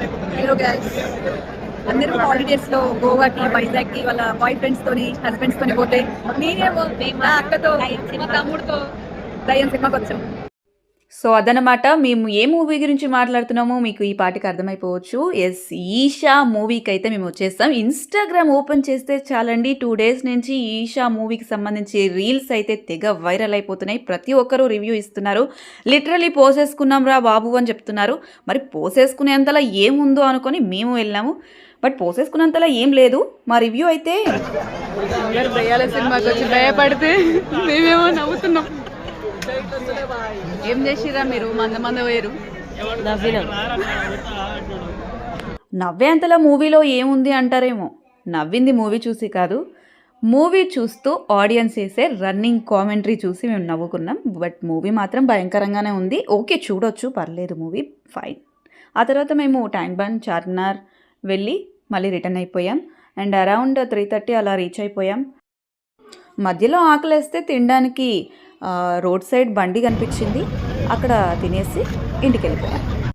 Hello guys, అందరూ holidays లో గోవాకి వైజాగ్కి వాళ్ళ బాయ్ ఫ్రెండ్స్ తోని హస్బెండ్స్ తోని పోతే నేనేమో మా అక్కతో మా తమ్ముడితో దయ్యం సినిమాకి వచ్చాం. సో అదనమాట మేము ఏ మూవీ గురించి మాట్లాడుతున్నామో మీకు ఈ పాటికి అర్థమైపోవచ్చు. ఎస్, ఈషా మూవీకి అయితే మేము వచ్చేస్తాం. ఇన్స్టాగ్రామ్ ఓపెన్ చేస్తే చాలండి 2 డేస్ నుంచి ఈషా మూవీకి సంబంధించి రీల్స్ అయితే తెగ వైరల్ అయిపోతున్నాయి. ప్రతి ఒక్కరూ రివ్యూ ఇస్తున్నారు. లిటరలీ పోసేసుకున్నాం రా బాబు అని చెప్తున్నారు. మరి పోసేసుకునేంతలా ఏముందో అనుకొని మేము వెళ్ళాము. బట్ పోసేసుకున్నంతలా ఏం లేదు. మా రివ్యూ అయితే దయ్యాల సినిమాకి వచ్చి భయపడితే మేమేమో నవ్వుతున్నాం. ఏం చేసిరా మీరు? మంద వేరు నవ్వేంతలా మూవీలో ఏముంది అంటారేమో. నవ్వింది మూవీ చూసి కాదు, మూవీ చూస్తూ ఆడియన్స్ వేసే రన్నింగ్ కామెంటరీ చూసి మేము నవ్వుకున్నాం. బట్ మూవీ మాత్రం భయంకరంగానే ఉంది. ఓకే, చూడొచ్చు, పర్లేదు, మూవీ ఫైన్. ఆ తర్వాత మేము ట్యాంక్ బండ్, చార్మినార్ వెళ్ళి మళ్ళీ రిటర్న్ అయిపోయాం. అండ్ అరౌండ్ 3:30 అలా రీచ్ అయిపోయాం. మధ్యలో ఆకలేస్తే తినడానికి రోడ్ సైడ్ బండి కనిపించింది. అక్కడ తినేసి ఇంటికి వెళ్ళిపోయాం.